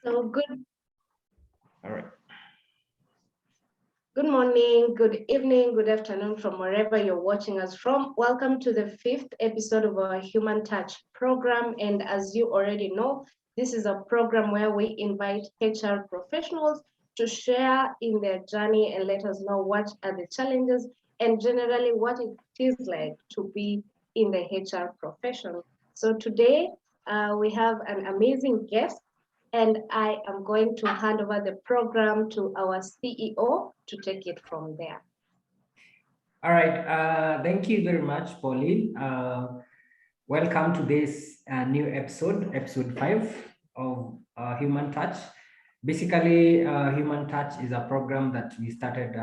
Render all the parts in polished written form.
So All right. good morning, good evening, good afternoon from wherever you're watching us from. Welcome to the 5th episode of our Human Touch program. And as you already know, this is a program where we invite HR professionals to share in their journey and let us know what are the challenges and generally what it is like to be in the HR profession. So today we have an amazing guest, and I am going to hand over the program to our CEO to take it from there. All right. Thank you very much, Pauline. Welcome to this new episode 5 of Human Touch. Basically, Human Touch is a program that we started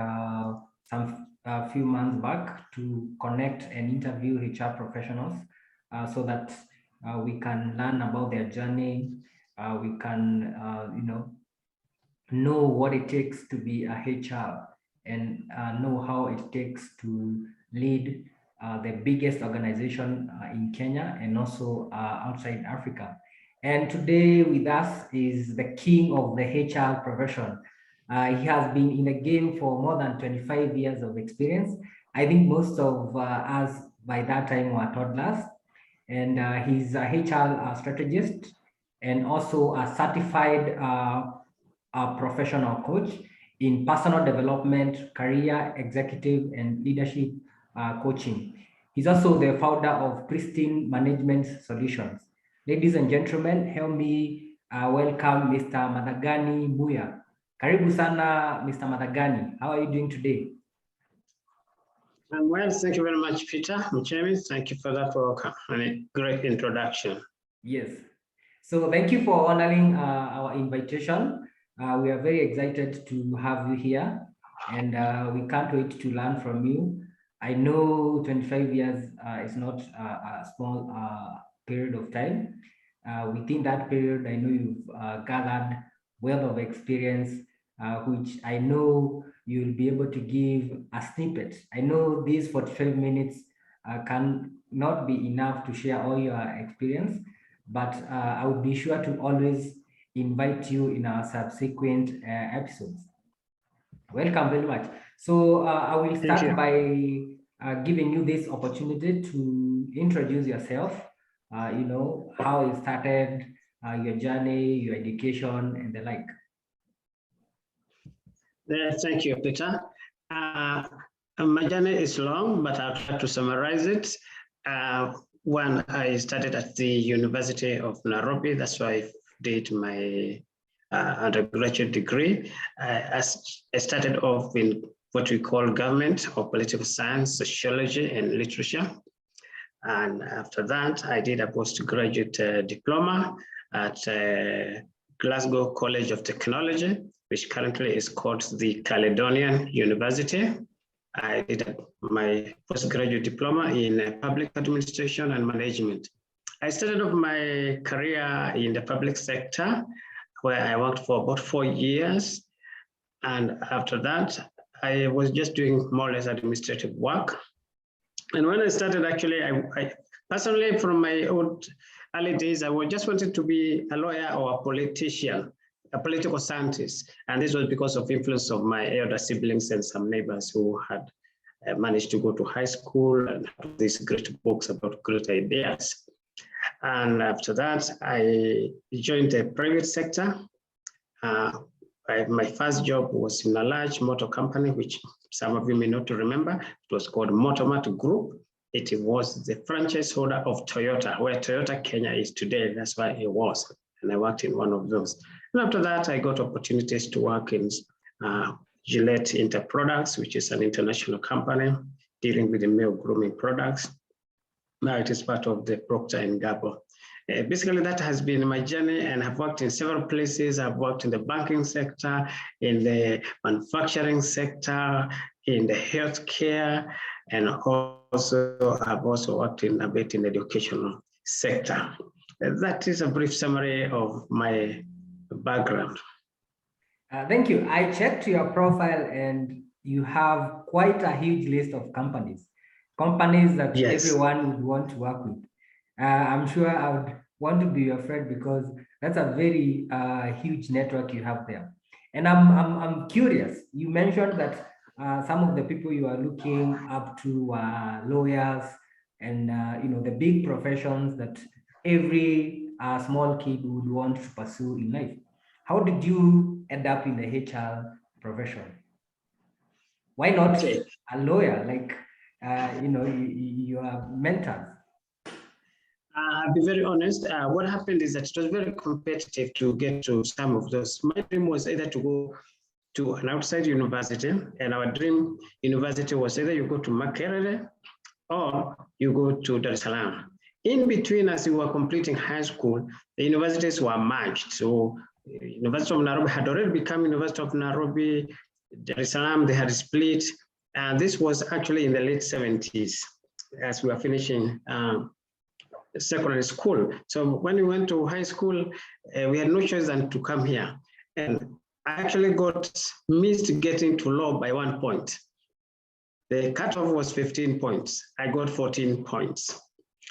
some few months back to connect and interview HR professionals so that we can learn about their journey. We can, know what it takes to be a HR and know how it takes to lead the biggest organization in Kenya and also outside Africa. And today with us is the king of the HR profession. He has been in the game for more than 25 years of experience. I think most of us by that time were toddlers. And he's a HR strategist and also a certified professional coach in personal development, career, executive, and leadership coaching. He's also the founder of Pristine Management Solutions. Ladies and gentlemen, help me welcome Mr. Mathangani Muya. Karibu sana, Mr. Mathangani. How are you doing today? Well, thank you very much, Peter Mchemi. Thank you for that welcome and a great introduction. Yes. So thank you for honoring our invitation. We are very excited to have you here, and we can't wait to learn from you. I know 25 years is not a small period of time. Within that period, I know you've gathered wealth of experience, which I know you'll be able to give a snippet. I know these 45 minutes can not be enough to share all your experience, but I would be sure to always invite you in our subsequent episodes. Welcome very much. So I will start by giving you this opportunity to introduce yourself, how you started, your journey, your education, and the like. Thank you, Peter. My journey is long, but I'll try to summarize it. When I started at the University of Nairobi, that's why I did my undergraduate degree. I started off in what we call government or political science, sociology, and literature. And after that, I did a postgraduate diploma at Glasgow College of Technology, which currently is called the Caledonian University. I did my postgraduate diploma in public administration and management. I started off my career in the public sector, where I worked for about 4 years. And after that, I was just doing more or less administrative work. And when I started, actually, I personally, from my old early days, I just wanted to be a lawyer or a politician, a political scientist. And this was because of influence of my elder siblings and some neighbors who had managed to go to high school and have these great books about great ideas. And after that, I joined the private sector. My first job was in a large motor company, which some of you may not remember. It was called Motormat Group. It was the franchise holder of Toyota, where Toyota Kenya is today. That's why it was. And I worked in one of those. And after that, I got opportunities to work in Gillette Interproducts, which is an international company dealing with the male grooming products. Now it is part of the Procter & Gamble. Basically, that has been my journey, and I've worked in several places. I've worked in the banking sector, in the manufacturing sector, in the healthcare, and also I've also worked a bit in the educational sector. That is a brief summary of my background. Thank you. I checked your profile and you have quite a huge list of companies that everyone would want to work with. I'm sure I would want to be your friend because That's a very huge network you have there. And I'm curious. You mentioned that some of the people you are looking up to are lawyers and the big professions that every small kid would want to pursue in life. How did you end up in the HR profession? Why not Okay. a lawyer? Like you are mentors. I'll be very honest. What happened is that it was very competitive to get to some of those. My dream was either to go to an outside university, and our dream university was either you go to Makerere or you go to Dar es Salaam. In between, as we were completing high school, the universities were merged. So University of Nairobi had already become University of Nairobi. Dar es Salaam, they had split. And this was actually in the late 70s as we were finishing secondary school. So when we went to high school, we had no choice than to come here. And I actually missed getting to law by 1 point. The cutoff was 15 points. I got 14 points.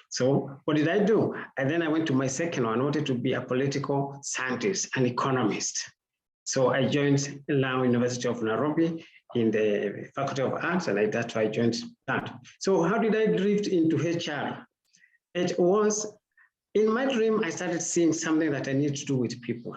So what did I do? And then I went to my second one. I wanted to be a political scientist, an economist. So I joined Lao University of Nairobi in the Faculty of Arts, and that's why I joined that. So how did I drift into HR? It was, in my dream, I started seeing something that I need to do with people.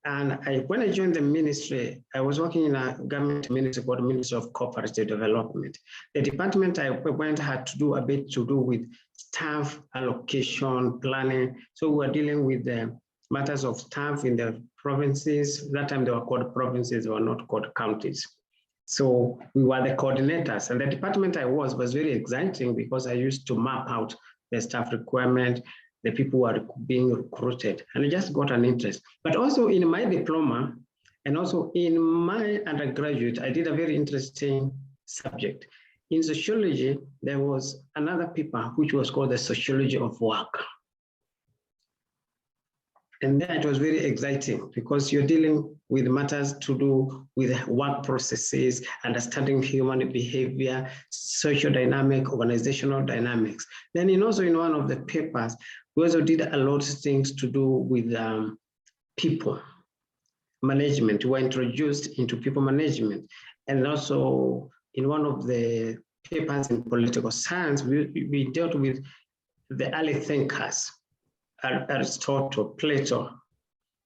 And when I joined the ministry, I was working in a government ministry called Ministry of Cooperative Development. The department I went had to do a bit to do with staff allocation, planning. So we were dealing with the matters of staff in the provinces. That time they were called provinces, they were not called counties. So we were the coordinators, and the department I was very exciting because I used to map out the staff requirement, the people who are being recruited, and I just got an interest. But also in my diploma and also in my undergraduate, I did a very interesting subject. In sociology, there was another paper which was called the sociology of work. And then it was very exciting because you're dealing with matters to do with work processes, understanding human behavior, social dynamic, organizational dynamics. Then also in one of the papers, we also did a lot of things to do with people management. We were introduced into people management. And also in one of the papers in political science, we dealt with the early thinkers. Aristotle, Plato,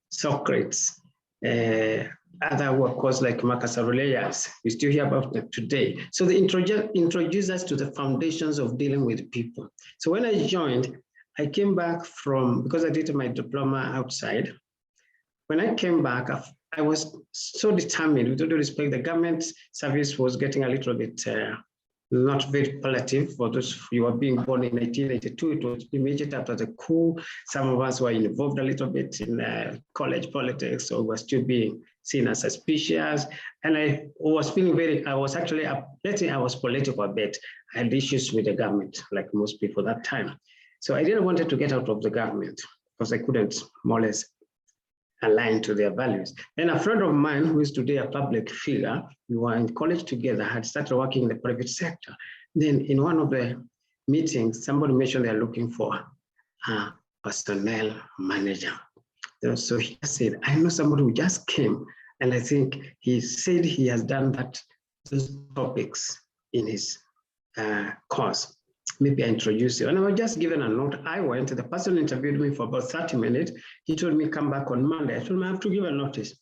Socrates, other workers like Marcus Aurelius. We still hear about them today. So they introduced us to the foundations of dealing with people. So when I joined, I came back because I did my diploma outside. When I came back, I was so determined. With all due respect, the government service was getting a little bit not very palliative for those who were being born in 1982. It was immediately after the coup. Some of us were involved a little bit in college politics, so we were still being seen as suspicious. And I was feeling I was political a bit. I had issues with the government, like most people that time. So I didn't want to get out of the government because I couldn't more or less aligned to their values. And a friend of mine who is today a public figure, we were in college together, had started working in the private sector. Then in one of the meetings, somebody mentioned they're looking for a personnel manager. So he said, I know somebody who just came, and I think he said he has done those topics in his course. Maybe I introduce you. And I was just given a note. I went, the person interviewed me for about 30 minutes. He told me, come back on Monday. I told him I have to give a notice.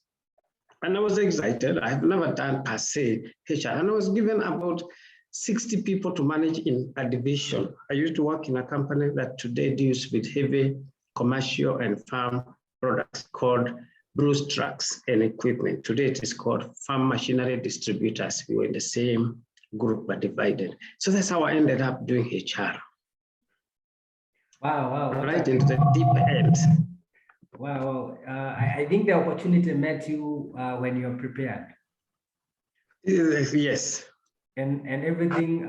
And I was excited. I have never done per se HR. And I was given about 60 people to manage in a division. I used to work in a company that today deals with heavy commercial and farm products called Bruce Trucks and Equipment. Today it is called Farm Machinery Distributors. We were in the same group but divided. So that's how I ended up doing HR. Wow. Right into the deep end. Wow. I think the opportunity met you when you're prepared. Yes. And everything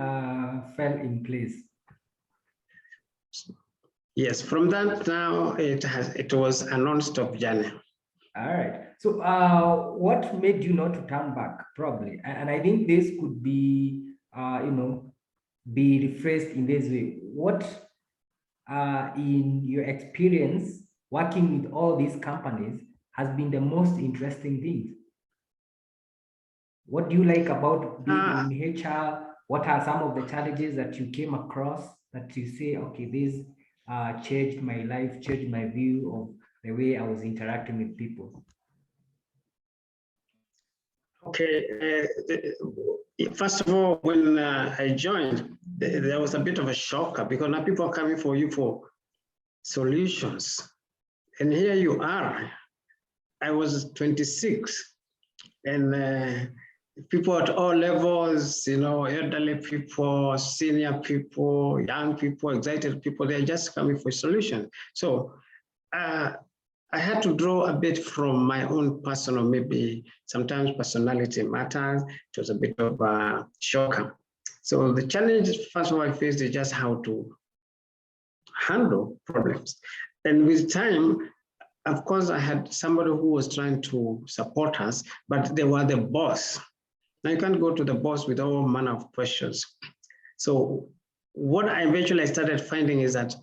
fell in place. Yes, from that now it was a non-stop journey. All right. So what made you not to turn back, probably? And I think this could be, be rephrased in this way. What, in your experience, working with all these companies has been the most interesting thing? What do you like about being in HR? What are some of the challenges that you came across that you say, okay, this changed my life, changed my view of the way I was interacting with people? Okay, first of all, when I joined, there was a bit of a shock because now people are coming for you for solutions. And here you are. I was 26 and people at all levels, you know, elderly people, senior people, young people, excited people, they're just coming for solutions. So I had to draw a bit from my own personal, maybe sometimes personality matters. It was a bit of a shocker. So the challenge, first of all, I faced is just how to handle problems. And with time, of course, I had somebody who was trying to support us, but they were the boss. Now you can't go to the boss with all manner of questions. So what I eventually started finding is that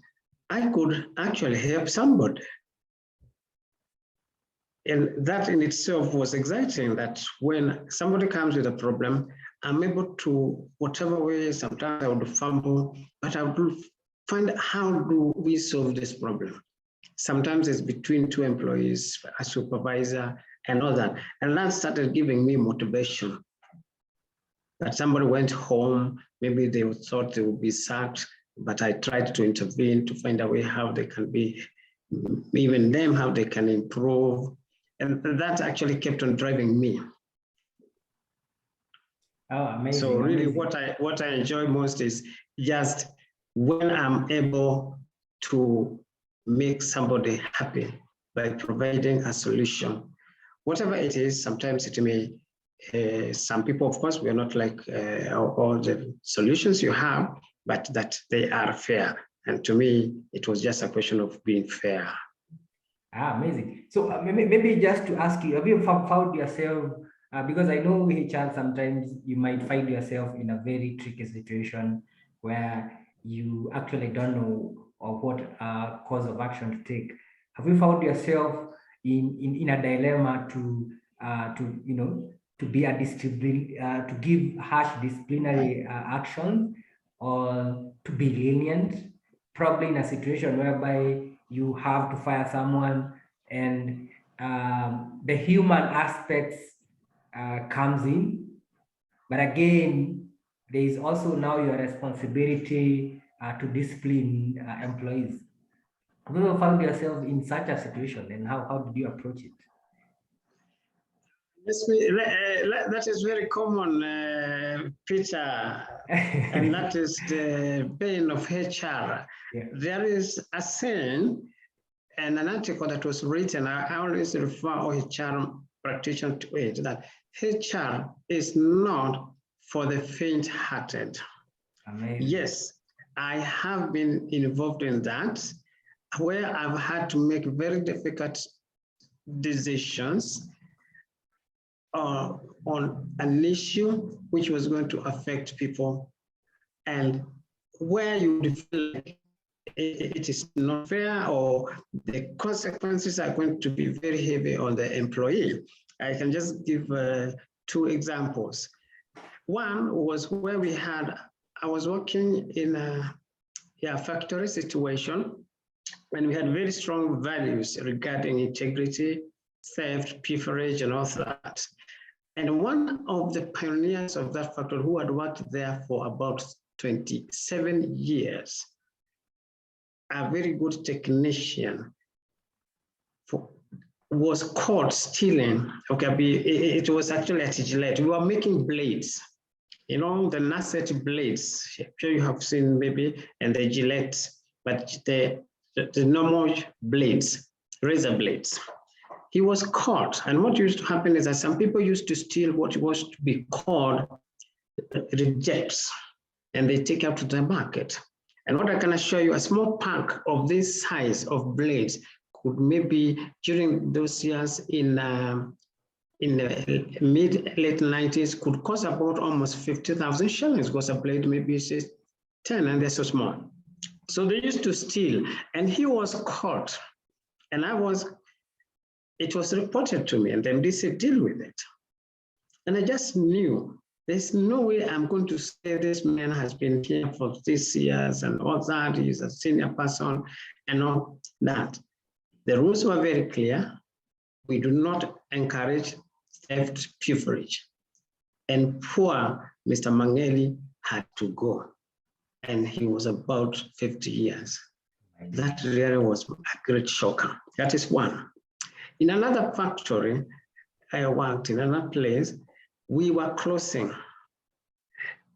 I could actually help somebody. And that in itself was exciting, that when somebody comes with a problem, I'm able to, whatever way, sometimes I would fumble, but I would find how do we solve this problem. Sometimes it's between two employees, a supervisor, and all that. And that started giving me motivation. That somebody went home, maybe they thought they would be sacked, but I tried to intervene to find a way how they can be, even them, how they can improve. And that actually kept on driving me. Oh, amazing. So really amazing. what I enjoy most is just when I'm able to make somebody happy by providing a solution. Whatever it is, sometimes it may, some people, of course, we are not like all the solutions you have, but that they are fair. And to me, it was just a question of being fair. Ah, amazing. So maybe just to ask you, have you found yourself, because I know HR, sometimes you might find yourself in a very tricky situation where you actually don't know or what course of action to take. Have you found yourself in a dilemma to you know, to be a discipline, to give harsh disciplinary action, or to be lenient, probably in a situation whereby you have to fire someone and the human aspects comes in, but again there is also now your responsibility to discipline employees. Have you ever found yourself in such a situation, and how did you approach it? That is very common, Peter, and that is the pain of HR. Yeah. There is a saying and an article that was written, I always refer all HR practitioners to it, that HR is not for the faint-hearted. Yes, I have been involved in that, where I've had to make very difficult decisions on an issue which was going to affect people, and where you feel like it is not fair or the consequences are going to be very heavy on the employee. I can just give two examples. One was where I was working in a factory situation, and we had very strong values regarding integrity, theft, pilferage, and all that. And one of the pioneers of that factory, who had worked there for about 27 years, a very good technician, was caught stealing. Okay, it was actually at Gillette. We were making blades, you know, the Nasset blades. I'm sure you have seen maybe, and the Gillette, but the normal blades, razor blades. He was caught, and what used to happen is that some people used to steal what was to be called rejects, and they take out to the market. And what I can assure you, a small pack of this size of blades could maybe, during those years in the mid-late 90s, could cost about almost 50,000 shillings, because a blade maybe says 10, and they're so small. So they used to steal, and he was caught. And it was reported to me, and the MD said, deal with it. And I just knew there's no way I'm going to say this man has been here for 6 years and all that. He's a senior person and all that. The rules were very clear. We do not encourage theft, pilferage. And poor Mr. Mangeli had to go. And he was about 50 years. That really was a great shocker. That is one. In another factory, I worked in another place, we were closing.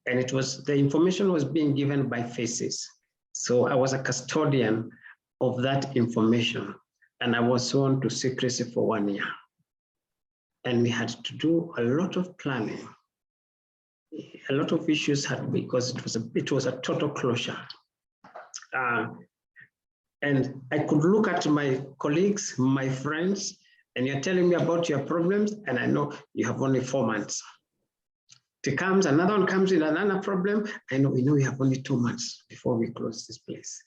And the information was being given by faces. So I was a custodian of that information. And I was sworn to secrecy for 1 year. And we had to do a lot of planning. A lot of issues had, because it was a total closure. And I could look at my colleagues, my friends, and you're telling me about your problems, and I know you have only 4 months. Another one comes in, another problem, we know we have only 2 months before we close this place.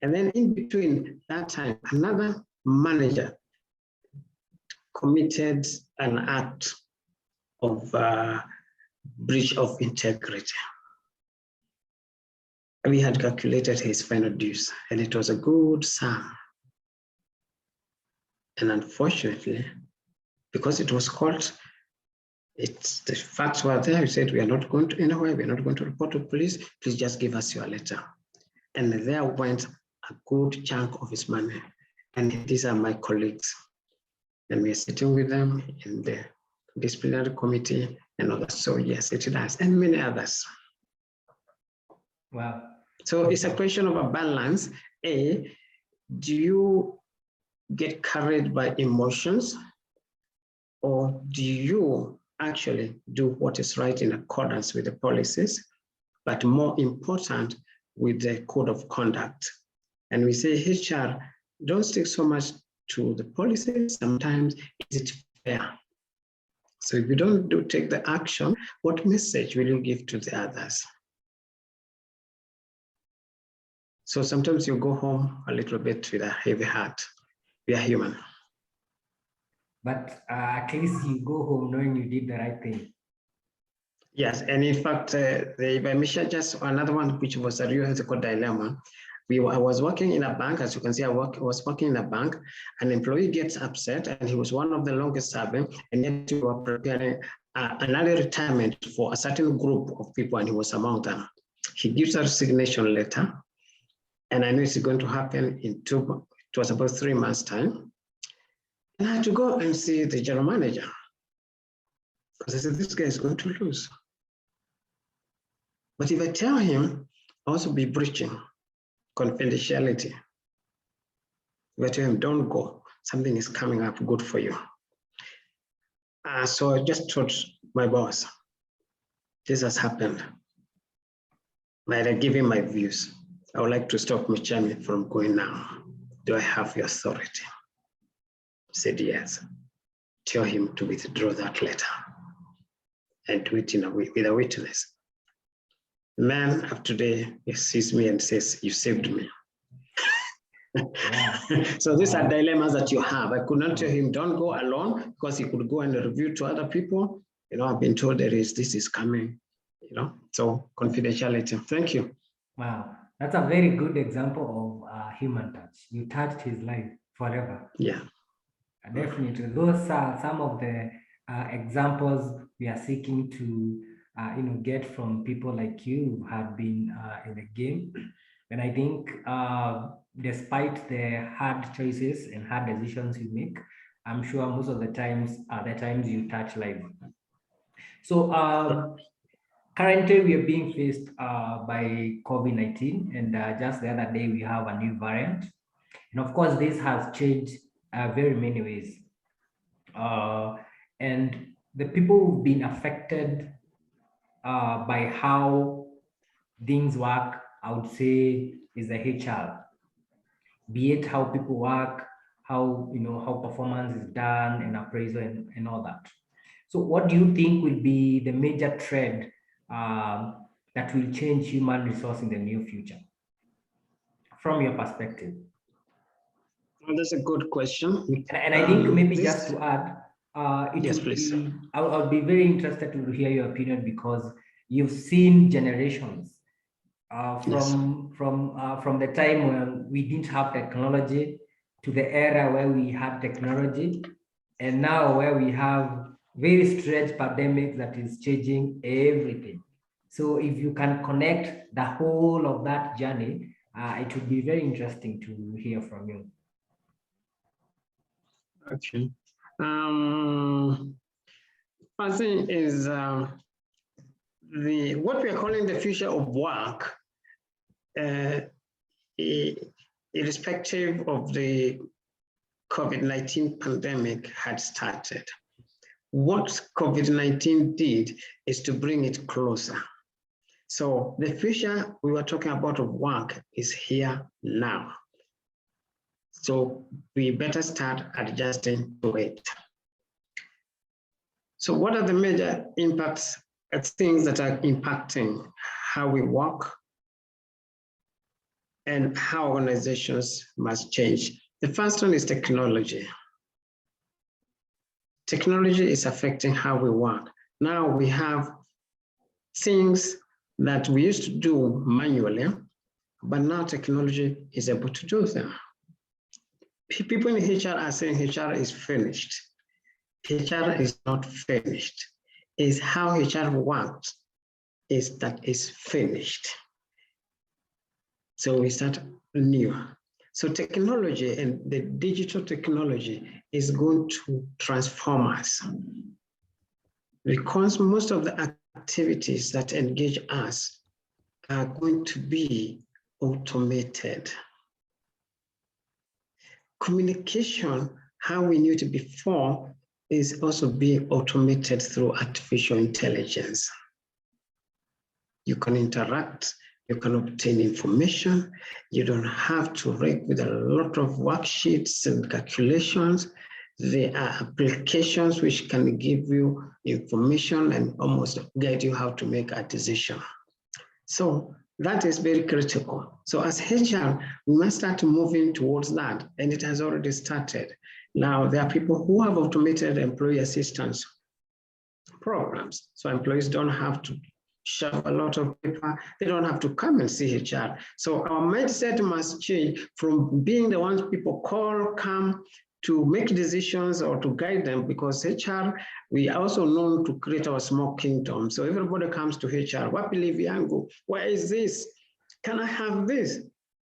And then in between that time, another manager committed an act of breach of integrity. We had calculated his final dues, and it was a good sum. And unfortunately, because it was caught, the facts were there. We said, we are not going to anywhere. We are not going to report to police. Please just give us your letter. And there went a good chunk of his money. And these are my colleagues. And we are sitting with them in the disciplinary committee and others. So yes, it does, and many others. Wow. So it's a question of a balance. Do you get carried by emotions, or do you actually do what is right in accordance with the policies, but more important, with the code of conduct? And we say, HR, don't stick so much to the policies. Sometimes is it fair? So if you don't take the action, what message will you give to the others? So sometimes you go home a little bit with a heavy heart. We are human. But at least you go home knowing you did the right thing. Yes, and in fact, if I mention just another one, which was a real ethical dilemma. I was working in a bank, as you can see, was working in a bank. An employee gets upset, and he was one of the longest serving, and yet we were preparing an early retirement for a certain group of people, and he was among them. He gives a resignation letter, and I know it's going to happen it was about 3 months' time. And I had to go and see the general manager, because I said, this guy is going to lose. But if I tell him, I'll also be breaching confidentiality. If I tell him, don't go, something is coming up good for you. So I just told my boss, this has happened. Might I give him my views? I would like to stop Michami from going now. Do I have your authority? He said, yes. Tell him to withdraw that letter and do it with a witness. The man of today, he sees me and says, you saved me. Yeah. So these are dilemmas that you have. I could not tell him, don't go alone, because he could go and review to other people. I've been told this is coming, so confidentiality. Thank you. Wow. That's a very good example of human touch. You touched his life forever. Yeah. Definitely. Those are some of the examples we are seeking to get from people like you who have been in the game. And I think despite the hard choices and hard decisions you make, I'm sure most of the times are the times you touch life. So currently we are being faced by COVID-19, and just the other day we have a new variant. And of course, this has changed very many ways. And the people who've been affected by how things work, I would say, is the HR. Be it how people work, how performance is done, and appraisal and all that. So what do you think will be the major trend that will change human resource in the near future, from your perspective? Well, that's a good question. And I think maybe just to add, Yes, please. I'll be very interested to hear your opinion, because you've seen generations from the time when we didn't have technology to the era where we had technology, and now where we have very strange pandemic that is changing everything. So if you can connect the whole of that journey, it would be very interesting to hear from you. Okay. One thing is what we are calling the future of work, irrespective of the COVID-19 pandemic had started. What COVID-19 did is to bring it closer. So the future we were talking about of work is here now. So we better start adjusting to it. So what are the major impacts, things that are impacting how we work and how organizations must change? The first one is technology. Technology is affecting how we work. Now we have things that we used to do manually, but now technology is able to do them. People in HR are saying HR is finished. HR is not finished. It's how HR works that is finished. So we start new. So technology and the digital technology is going to transform us, because most of the activities that engage us are going to be automated. Communication, how we knew it before, is also being automated through artificial intelligence. You can interact, you can obtain information, you don't have to write with a lot of worksheets and calculations. There are applications which can give you information and almost guide you how to make a decision. So that is very critical. So as HR, we must start moving towards that, and it has already started. Now, there are people who have automated employee assistance programs. So employees don't have to shove a lot of paper. They don't have to come and see HR. So our mindset must change from being the ones people call, come to make decisions or to guide them, because HR, we are also known to create our small kingdom. So everybody comes to HR. What believe Yango? Where is this? Can I have this?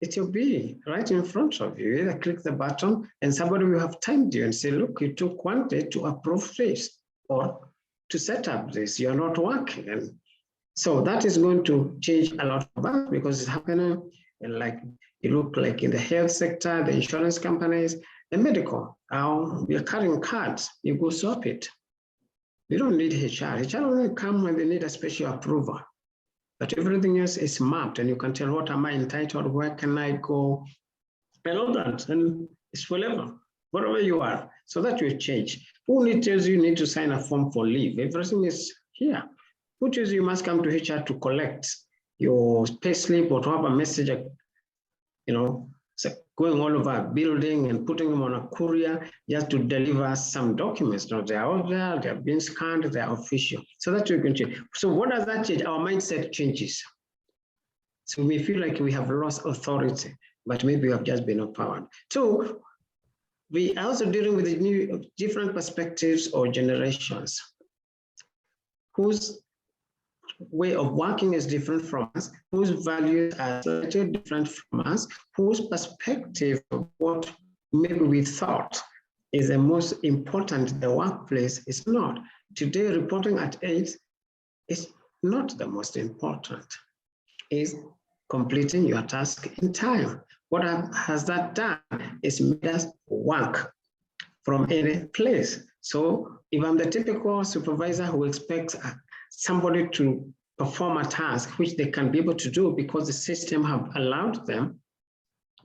It will be right in front of you. You either click the button and somebody will have timed you and say, look, you took one day to approve this or to set up this. You're not working. And so that is going to change a lot of us, because it's happening. And like you look like in the health sector, the insurance companies, the medical, you're carrying cards, you go swap it. You don't need HR. HR only come when they need a special approval. But everything else is mapped, and you can tell what am I entitled, where can I go, and all that. And it's forever, wherever you are. So that will change. Who tells you need to sign a form for leave? Everything is here. Who tells you must come to HR to collect your pay slip or to have a message, going all over a building and putting them on a courier just to deliver some documents? No, they are all there, they are being scanned, they are official. So that we can change. So what does that change? Our mindset changes. So we feel like we have lost authority, but maybe we have just been empowered. Two, we are also dealing with new, different perspectives or generations whose way of working is different from us, whose values are slightly different from us, whose perspective of what maybe we thought is the most important in the workplace is not. Today, reporting at 8 is not the most important. It's completing your task in time. What has that done is made us work from any place. So if I'm the typical supervisor who expects somebody to perform a task which they can be able to do because the system have allowed them,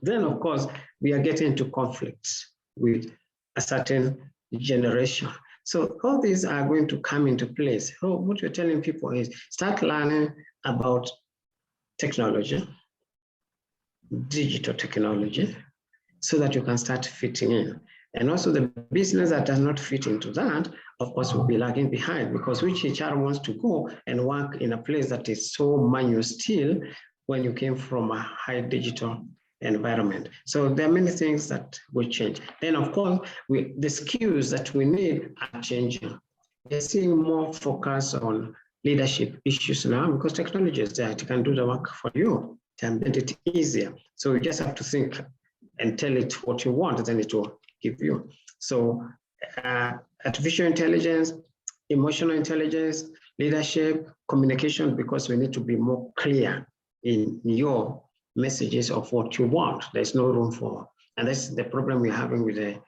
then of course we are getting into conflicts with a certain generation. So all these are going to come into place. So what we're telling people is start learning about technology, digital technology, so that you can start fitting in. And also the business that does not fit into that, of course, will be lagging behind, because which HR wants to go and work in a place that is so manual still when you came from a high digital environment. So there are many things that will change. Then of course, the skills that we need are changing. We're seeing more focus on leadership issues now because technology is there. It can do the work for you, can make it easier. So you just have to think and tell it what you want, then it will give you. So artificial intelligence, emotional intelligence, leadership, communication, because we need to be more clear in your messages of what you want. There's no room for, and that's the problem we're having with the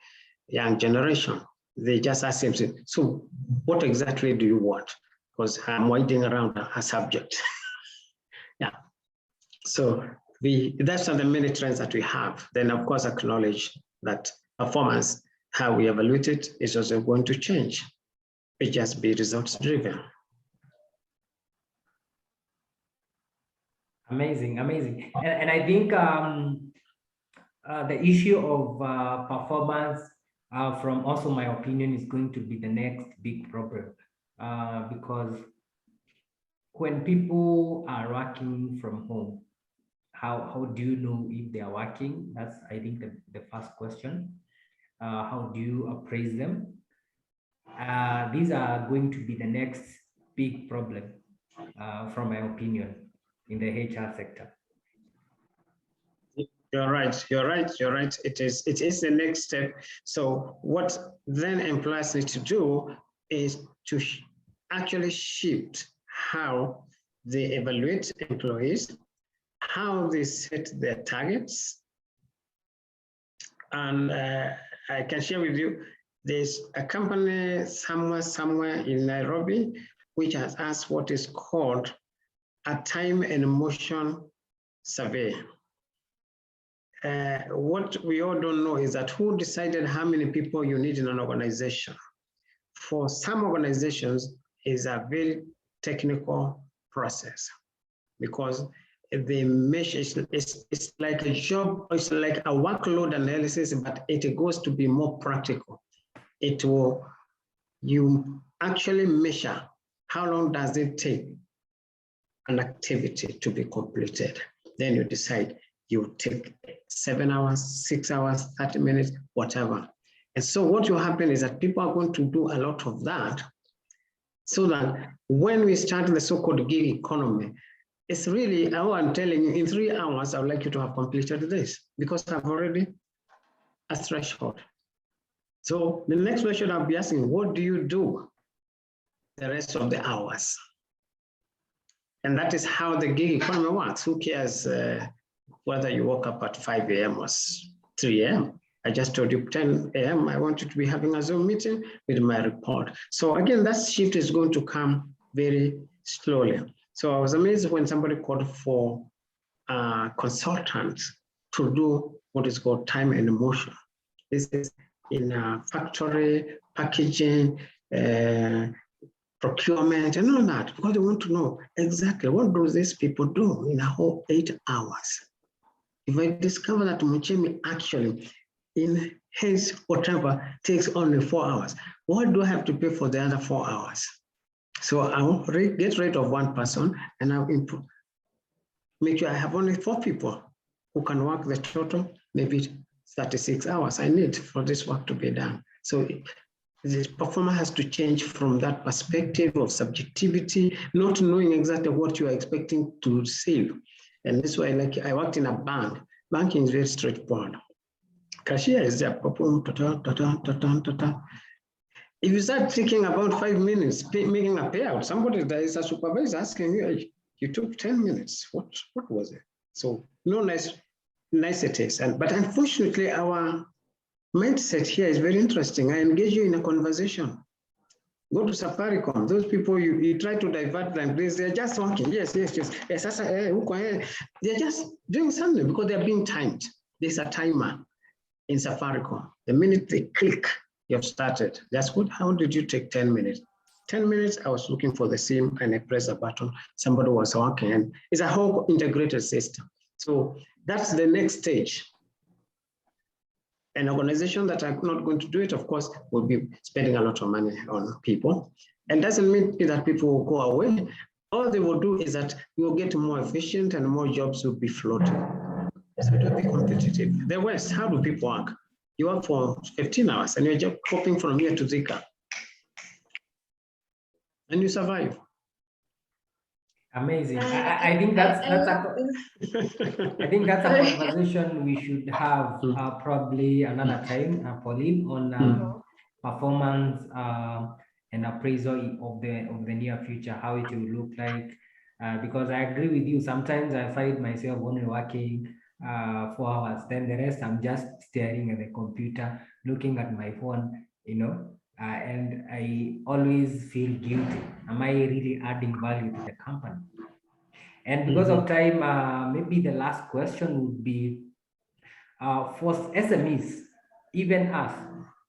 young generation. They just ask themselves, so what exactly do you want? Because I'm winding around a subject. Yeah. So that's the many trends that we have. Then of course, acknowledge that performance, how we evaluate it, is also going to change. It just be results driven. Amazing, amazing. And I think the issue of performance, from also my opinion, is going to be the next big problem, because when people are working from home, how do you know if they are working? That's, I think, the first question. How do you appraise them? These are going to be the next big problem, from my opinion, in the HR sector. You're right. It is the next step. So what then employers need to do is to actually shift how they evaluate employees, how they set their targets. And I can share with you, there's a company somewhere in Nairobi, which has asked what is called a time and emotion survey. What we all don't know is that who decided how many people you need in an organization. For some organizations, is a very technical process, because the measure is like a job, it's like a workload analysis, but it goes to be more practical. You actually measure how long does it take an activity to be completed. Then you decide you take 7 hours, 6 hours, 30 minutes, whatever. And so what will happen is that people are going to do a lot of that, so that when we start the so-called gig economy, it's really, I'm telling you, in 3 hours, I would like you to have completed this, because I've already a threshold. So the next question I'll be asking, what do you do the rest of the hours? And that is how the gig economy works. Who cares whether you woke up at 5 a.m. or 3 a.m.? I just told you 10 a.m. I want you to be having a Zoom meeting with my report. So again, that shift is going to come very slowly. So I was amazed when somebody called for consultants to do what is called time and emotion. This is in factory, packaging, procurement, and all that, because they want to know exactly what do these people do in a whole 8 hours. If I discover that Muchemi actually in his whatever takes only 4 hours, what do I have to pay for the other 4 hours? So I'll get rid of one person, and I'll make sure I have only 4 people who can work the total, maybe 36 hours I need for this work to be done. So the performer has to change from that perspective of subjectivity, not knowing exactly what you are expecting to receive. And this way, like I worked in a bank. Banking is very straightforward. Cashier is there. If you start thinking about 5 minutes, making a payout, somebody that is a supervisor asking you, hey, you took 10 minutes. What was it? So no niceties. But unfortunately, our mindset here is very interesting. I engage you in a conversation. Go to Safaricom. Those people you try to divert them, they're just working. Yes. They're just doing something because they're being timed. There's a timer in Safaricom. The minute they click, you have started. That's good. How did you take 10 minutes? 10 minutes, I was looking for the SIM and I pressed a button. Somebody was working, and it's a whole integrated system. So that's the next stage. An organization that are not going to do it, of course, will be spending a lot of money on people. And doesn't mean that people will go away. All they will do is that we will get more efficient and more jobs will be floating. So it will be competitive. The West, how do people work? You work for 15 hours and you're just hopping from here to Zika. And you survive. Amazing. I think that's I think that's a conversation we should have probably another time, Pauline, on performance and appraisal of the near future, how it will look like. Because I agree with you. Sometimes I find myself only working 4 hours, then the rest I'm just staring at the computer, looking at my phone, and I always feel guilty. Am I really adding value to the company? And because of time, maybe the last question would be for SMEs, even us,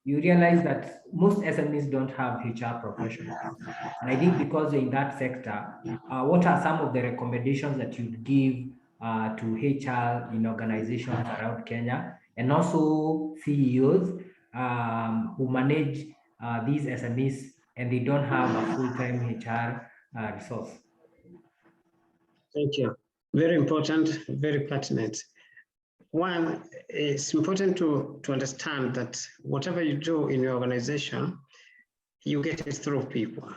you realize that most SMEs don't have HR professionals. And I think because you're in that sector, what are some of the recommendations that you'd give to HR in organizations around Kenya, and also CEOs who manage these SMEs and they don't have a full-time HR resource? Thank you. Very important, very pertinent. One, it's important to understand that whatever you do in your organization, you get it through people.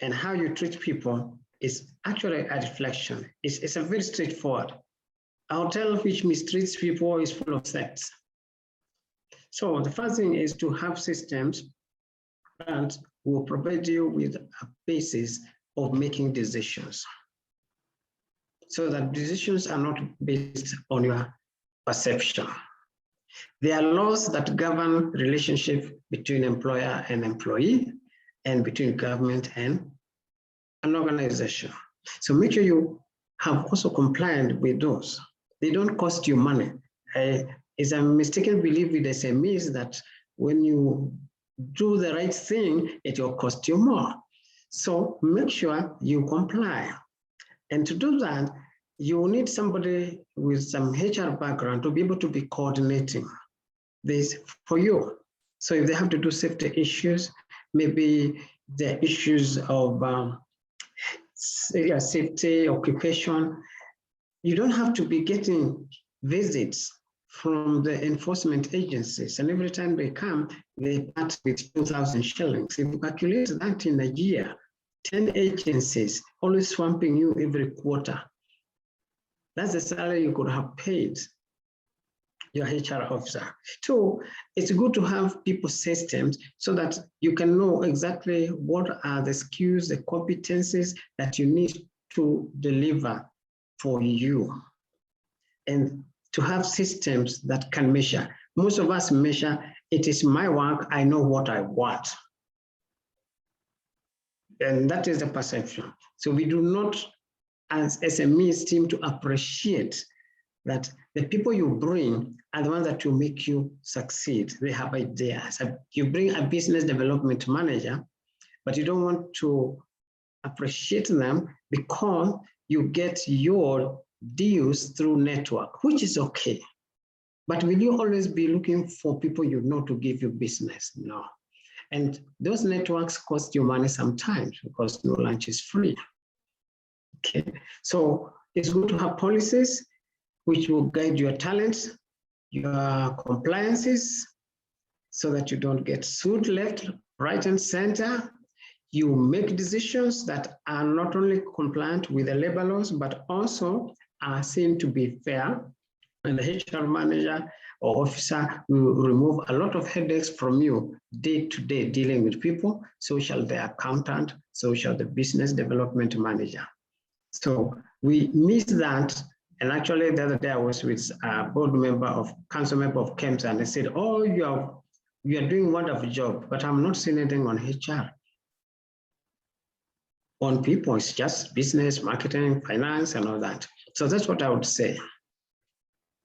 And how you treat people is actually a reflection. It's a very straightforward. A hotel which mistreats people is full of sects. So the first thing is to have systems that will provide you with a basis of making decisions, so that decisions are not based on your perception. There are laws that govern relationship between employer and employee, and between government and an organization. So make sure you have also complied with those. They don't cost you money. It's a mistaken belief with SMEs that when you do the right thing, it will cost you more. So make sure you comply. And to do that, you need somebody with some HR background to be able to be coordinating this for you. So if they have to do safety issues, maybe the issues of safety, occupation, you don't have to be getting visits from the enforcement agencies. And every time they come, they part with 2,000 shillings. If you calculate that in a year, 10 agencies always swamping you every quarter. That's the salary you could have paid your HR officer. So it's good to have people systems so that you can know exactly what are the skills, the competencies that you need to deliver for you. And to have systems that can measure. Most of us measure, it is my work, I know what I want. And that is the perception. So we do not, as SMEs, seem to appreciate that the people you bring are the ones that will make you succeed. They have ideas. You bring a business development manager, but you don't want to appreciate them because you get your deals through network, which is okay. But will you always be looking for people you know to give you business? No. And those networks cost you money sometimes because no lunch is free. Okay, so it's good to have policies which will guide your talents, your compliances, so that you don't get sued left, right, and center. You make decisions that are not only compliant with the labor laws, but also are seen to be fair. And the HR manager or officer will remove a lot of headaches from you day to day dealing with people. So shall the accountant, so shall the business development manager. So we miss that. And actually the other day I was with a council member of KEMS, and they said, oh, you are doing a wonderful job, but I'm not seeing anything on HR. On people, it's just business, marketing, finance, and all that. So that's what I would say.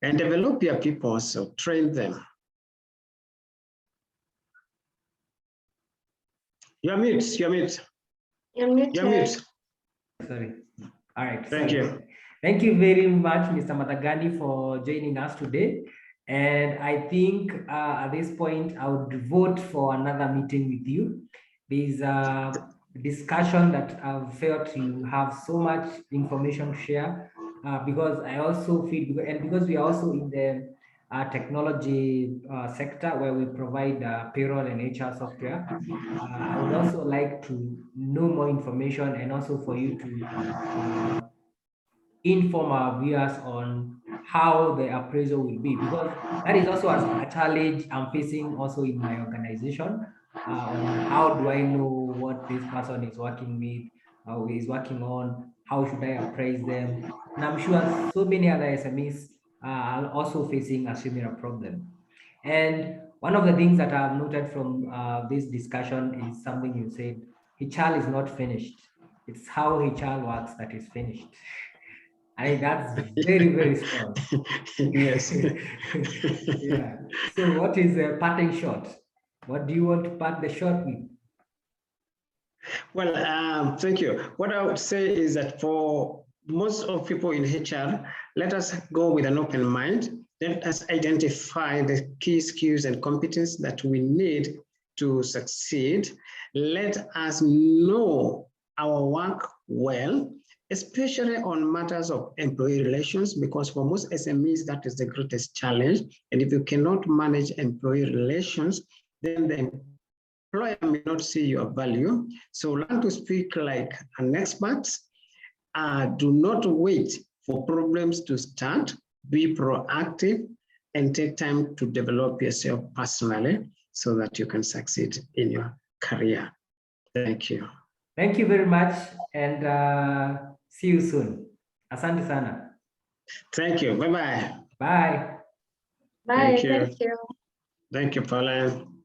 And develop your people, so train them. You're mute. You're muted. Sorry. All right. Thank you. Thank you very much, Mr. Mathangani, for joining us today. And I think at this point, I would vote for another meeting with you. There's a discussion that I've felt you have so much information to share, because I also feel, and because we are also in the technology sector where we provide payroll and HR software. I would also like to know more information, and also for you to inform our viewers on how the appraisal will be, because that is also a challenge I'm facing also in my organization, on how do I know what this person is working with, is working on, how should I appraise them. And I'm sure so many other SMEs are also facing a similar problem. And one of the things that I've noted from this discussion is something you said: HR is not finished. It's how HR works that is finished. I think that's very, very strong. Yes. Yeah. So what is a parting shot? What do you want to part the shot with? Well, thank you. What I would say is that for most of people in HR, let us go with an open mind. Let us identify the key skills and competence that we need to succeed. Let us know our work well, especially on matters of employee relations, because for most SMEs, that is the greatest challenge. And if you cannot manage employee relations, then the employer may not see your value. So learn to speak like an expert. Do not wait for problems to start. Be proactive and take time to develop yourself personally so that you can succeed in your career. Thank you. Thank you very much, and see you soon. Asante sana. Thank you. Bye-bye. Bye. Bye. Thank you. Thank you. Thank you, Pauline.